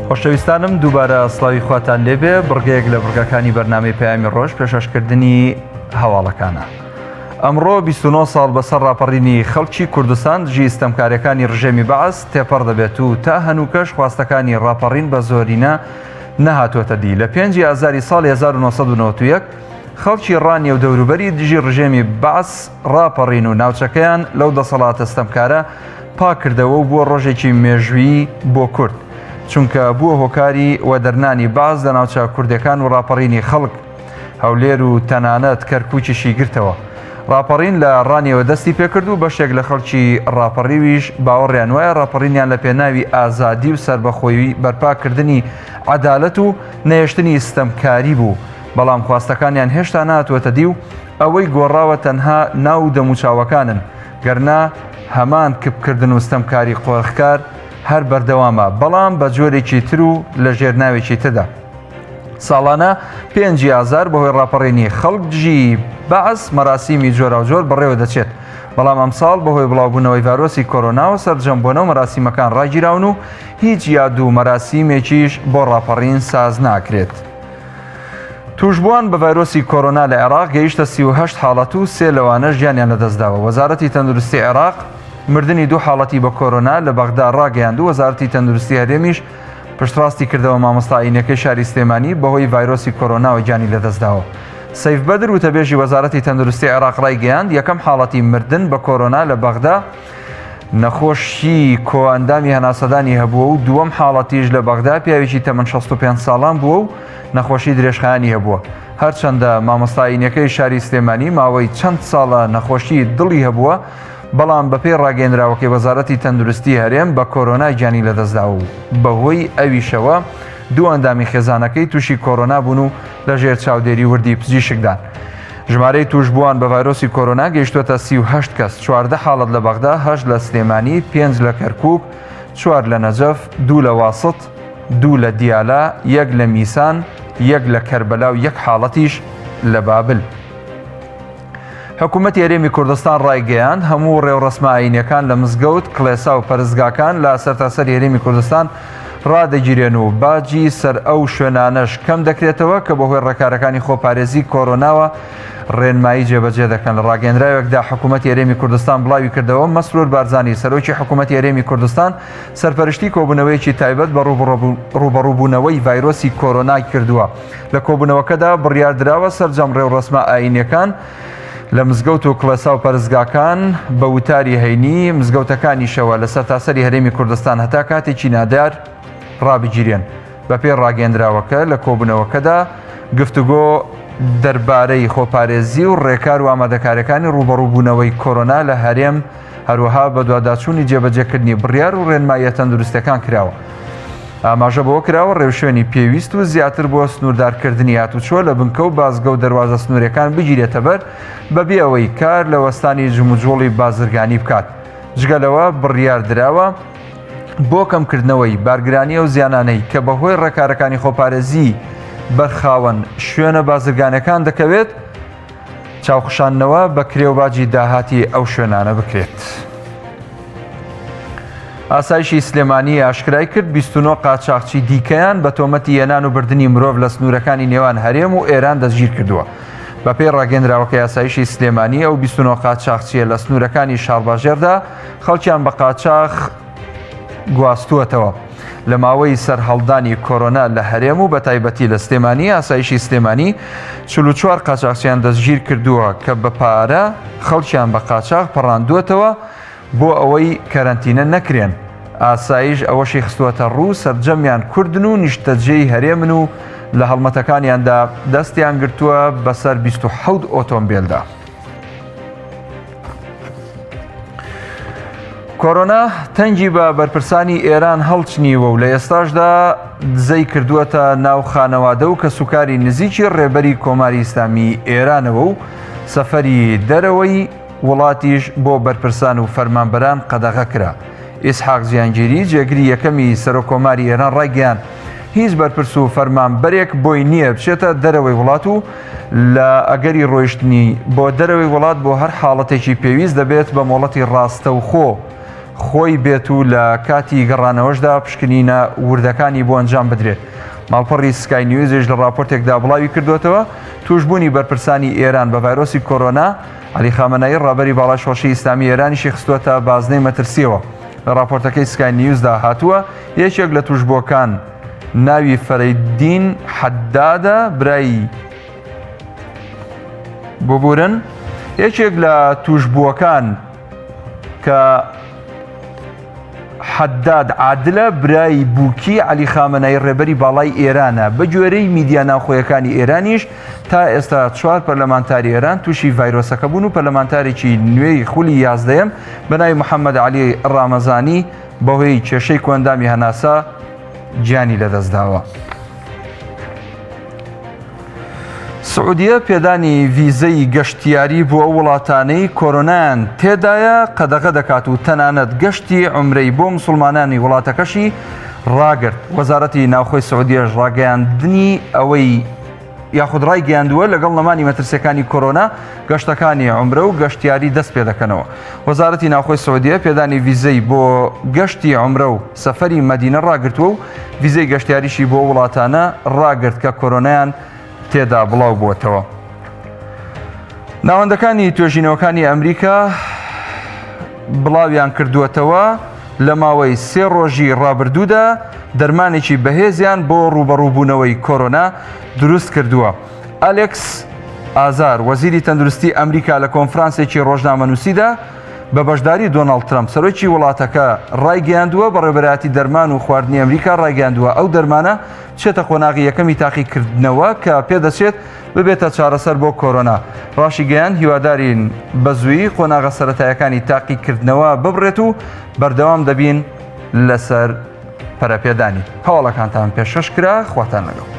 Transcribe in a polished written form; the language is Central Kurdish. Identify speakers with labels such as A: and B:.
A: خۆشەویستانم دووبارە سڵاوی خواتان لێبێ بڕگەیەک لە بڕگەکانی بەرنامەی پەیامی ڕۆژ پێشەشکردنی هەواڵەکانە. ئەمڕۆ 29 ساڵ بەسەر ڕاپەڕینی خەڵکی کوردستان دژی ستەمکاریەکانی ڕژێمی بەعەس تێپەڕ دەبێت و تا هەنووکەش خواستەکانی ڕاپەڕین بە زۆرینە نەهاتوۆتە دی. لە 5 ئازاری ساڵی 1991 خەڵکی ڕانی و دەوروبەری دژی ڕژێمی بەعەس ڕاپەڕین و ناوچەکەیان لەو دەسەڵاتە ستەمکارە پاکردەوە و بووە ڕۆژێکی مێژووی بۆ کورد، چونکە بووە هۆکاری وەدەرنانی باز لە ناوچە کوردەکان و ڕاپەڕینی خەڵک هەولێر و تەنانەت کەرکووکیشی گرتەوە. ڕاپەڕین لە ڕانیەوە دەستی پێکرد و بەشێک لە خەڵکی ڕاپەڕیویش باوەڕیان وایە ڕاپەڕینیان لە پێناوی ئازادی و سەربەخۆیی بەرپاکردنی عەدالەت و نەهێشتنی ستەمکاری بوو، بەڵام خواستەکانیان هێشتا نهاتوۆتە دی و ئەوەی گۆڕاوە تەنها ناو دەموچاوەکانن، گەرنا هەمان کپکردن و ستەمکاری قۆڕخکار هەر بەردەوامە، بەڵام بە جۆرێکی تر و لە ژێرناوێکی تردا. ساڵانە 5 ئازار بەهۆی ڕاپەڕینی خەڵک دژی بەعەس مەراسیمی جۆرا و جۆر بەڕێوە دەچێت، بەڵام ئەمساڵ بەهۆی بڵاوبوونەوەی ڤایرۆسی کۆرۆناوە سەرجەمبوونە و مەراسیمەکان ڕاگیراون و هیچ یاد و مەراسیمێکیش بۆ ڕاپەڕین ساز ناکرێت. توشبووان بە ڤایرۆسی کۆرۆنا لە عێراق گەیشتە 38 حاڵەت و 3 لەوانە ژیانیان لەدەستداوە. وەزارەتی تەندروستی عێراق مردنی 2 حاڵەتی بە کۆرۆنا لە بەغدا ڕاگەیاند و وەزارەتی تەندروستی هەرێمیش پشتڕاستی کردەوە مامۆستاینەکەی شاری سلێمانی بەهۆی ڤایرۆسی کۆرۆناوە گیانی لەدەستداوە. سەیف بەدر وتەبێژی وەزارەتی تەندروستی عێراق ڕایگەیاند یەکەم حاڵەتی مردن بە کۆرۆنا لە بەغدا نەخۆشی کۆئەندامی هەناسەدانی هەبووە و دووەم حاڵەتیش لە بەغدا پیاوێکی تەمەن 65 ساڵان بووە و نەخۆشی درێژخایانی هەبووە. هەرچەندە مامۆستاینەکەی شاری سلێمانی ماوەی چەند ساڵە نەخۆشی دڵی هەبووە، بەڵام بەپێی ڕاگەیەنراوەکەی وەزارەتی تەندروستی هەرێم بە کۆرۆنا گیانی لەدەستدا و بەهۆی ئەویشەوە 2 ئەندامی خێزانەکەی تووشی کۆرۆنا بوون و لەژێر چاودێری وردی پزیشکدان. ژمارەی توشبووان بە ڤایرۆسی کۆرۆنا گەیشتوەتە 38 کەس، 14 حاڵەت لە بەغدا، 8 لە سلێمانی، 5 لە کەرکووک، 4 لە نەجەف، 2 لە واسط، 2 لە دیالە، 1 لە میسان، 1 لە کەربەلا و 1 حاڵەتیش لە بابل. حکوومەتی هەرێمی کوردستان ڕایگەیاند هەموو ڕێوڕەسمە ئاینیەکان لە مزگەوت، کڵێسا و پەرستگاکان لە سەرتاسەری هەرێمی کوردستان ڕادەگیرێن و باجی سەر ئەو شوێنانەش کەم دەکرێتەوە کە بەهۆی ڕێکارەکانی خۆپارێزی کۆرۆناوە ڕێنمایی جێبەجێ دەکەن. لە ڕاگەیەنراوێکدا حکوومەتی هەرێمی کوردستان بڵاوی کردەوە مەسرور بارزانی سەرۆکی حکوومەتی هەرێمی کوردستان سەرپەرشتی کۆبوونەوەیەکی تایبەت بە ڕوبەڕووبوونەوەی ڤایرۆسی کۆرۆنا کردووە. لە کۆبوونەوەکەدا بڕیاردراوە سەرجەم ڕێوڕەسمە ئاینیەکان لە مزگەوت و کڵێسا و پەرستگاکان بە وتاری هەینی مزگەوتەکانیشەوە لە سەرتاسەری هەرێمی کوردستان هەتا کاتێکی نادار ڕابگیرێن. بەپێی ڕاگەیەنراوەکە لە کۆبوونەوەکەدا گفتوگۆ دەربارەی خۆپارێزی و ڕێکار و ئامادەکاریەکانی ڕوبەڕووبوونەوەی کۆرۆنا لە هەرێم هەروەها بە دواداچوونی جێبەجێکردنی بڕیار و ڕێنماییە تەندروستەکان کراوە. ئاماژە بەوە کراوە ڕێوشێنی پێویست و زیاتر بۆ سنووردارکردنی هاتوچۆ لە بنکە و بازگە و دەواازە سنوورەکان بگیرێتە بەر بەبێ ئەوەی کار لە وەستانی جموجۆڵی بازرگانی بکات. جگەلەوە بڕیار دراوە بۆ کەمکردنەوەی بارگرانی و زیانانەی کە بەهۆی ڕێکارەکانی خۆپارێزی بەرخاوەن شوێنە بازرگانەکان دەکەوێت چاوخشانەوە بە کرێوباجی داهاتی ئەو شوێنانە بکرێت. ئاسایشی سلێمانی ئاشکرای کرد 29 قاچاقچی دیکەیان بە تۆمەتی هێنان و بردننی مرۆڤ لە سنوورەکانی نێوان هەرێم و ئێران دەستگیر کردووە. بەپێی ڕاگەیەنراوەکەی ئاسایشی سلێمانی ئەو 29 قاچاقچیە لە سنوورەکانی شارباژێردا خەڵکیان بە قاچاق گواستووەتەوە. لە ماوەی سەرهەڵدانی کۆرۆنا لە هەرێم و بە تایبەتی لە سلێمانی ئاسایشی سلێمانی 44 قاچاقچیان دەستگیر کردووە کە بە پارە خەڵکیان بە قاچاق پەڕاندووەتەوە بۆ ئەوەی کەرەنتینە نەکرێن. ئاسایش ئەوەشی خستووەتە ڕوو سەرجەمیان کوردن و نیشتەجێی هەرێمن و لە هەڵمەتەکانیاندا دەستیان گرتووە بەسەر 27 ئۆتۆمبیلدا. کۆرۆنا تەنگی بە بەرپرسانی ئێران هەڵچنیوە و لە ئێستاشدا دزەی کردووەتە ناو خانەوادە و کە سوکاری نزیکی ڕێبەری کۆماری ئیسلامی ئێرانەوە و سەفەری دەرەوەی وڵاتیش بۆ بەرپرسان و فەرمانبەران قەدەغە کرا. ئیسحاق جیانگیری جێگری یەکەمی سەرۆکۆماری ئێران ڕایگەیاند هیچ بەرپرس و فەرمانبەرێک بۆی نییە بچێتە دەرەوەی وڵات و لە ئەگەری ڕۆیشتنی بۆ دەرەوەی وڵات بۆ هەر حاڵەتێکی پێویست دەبێت بە مۆڵەتی ڕاستە و خۆ خۆی بێت و لە کاتی گەڕانەوەشدا پشکنینە وردەکانی بۆ ئەنجام بدرێت. ماڵپەڕی سکای نیوزێژ لە راپۆرتێکدا بڵاوی کردوێتەوە توشبوونی بەرپرسانی ئێران بە ڤایرۆسی کۆرۆنا عەلی خامنەئی ڕابەری باڵای شۆڕشی ئیسلامی ئێرانیشی خستووەتە بازنەی مەترسیەوە. لە راپۆرتەکەی سکای نیوزدا هاتووە یەکێک لە توشبووەکان ناوی فەرەیدین حەدادە برای ببورن. یەکێک لە توشبووەکان کە حەداد عادلە برای بووکی عەلی خامنەئی ڕێبەری باڵای ئێرانە. بە گوێرەی میدیا ناوخۆیەکانی ئێرانیش تا ئێستا 4 پەرلەمانتاری ئێران تووشی ڤایرۆسەکە بوون و پەرلەمانتارێکی نوێی خولی 11م بەناوی محەممەد عەلی ڕامەزانی بەهۆی کێشەی کوێندامی هەناسا گیانی لەدەستداوە. سعودیە پێدانی ڤیزەی گەشتیاری بۆ ئەو وڵاتانەی کۆرۆنایان تێدایە قەدەغە دەکات و تەنانەت گەشتی عومرەی بۆ موسڵمانانی وڵاتەکەشی ڕاگرت. وەزارەتی ناوخۆی سعودیەش ڕاگەیاندنی ئەوەی یاخود ڕای گەیاندووە لەگەڵ نەمانی مەترسیەکانی کۆرۆنا گەشتەکانی عومرە و گەشتیاری دەست پێ دەکەنەوە. وەزارەتی ناوخۆی سعودیە پێدانی ڤیزەی بۆ گەشتی عومرە و سەفەری مەدینە ڕاگرتووە و ڤیزەی گەشتیاریشی بۆ وڵاتانە ڕاگرت کە کۆرۆنایان تێدا بڵاو بووەتەوە. ناوەندەکانی توێژینەوەکانی ئەمریکا بڵاویان کردووەتەوە لە ماوەی 3 ڕۆژی ڕابردوودا دەرمانێکی بەهێزیان بۆ ڕوبەڕووبوونەوەی کۆرۆنا دروست کردووە. ئالێکس ئازار وەزیری تەندروستی ئەمریکا لە کۆنفرانسێکی ڕۆژنامەنووسیدا بە بەشداری دۆناڵد ترەمپ سەرۆکی وڵاتەکە ڕایگەیاندووە بە ڕێبەرایەتی دەرمان و خواردنی ئەمریکا ڕایگەیاندووە ئەو دەرمانە چێتە قۆناغی یەکەمی تاقیکردنەوە کە پێدەچێت ببێتە چارەسەر بۆ کۆرۆنا. ڕاشی گەیان هیوادارین بە زوویی قۆناغە سەرەتایەکانی تاقیکردنەوە ببڕێت و بەردەوام دەبین لەسەر پەرەپێدانی. هەواڵەکانتان پێشکەش کرا. خواتان لەگەڵ.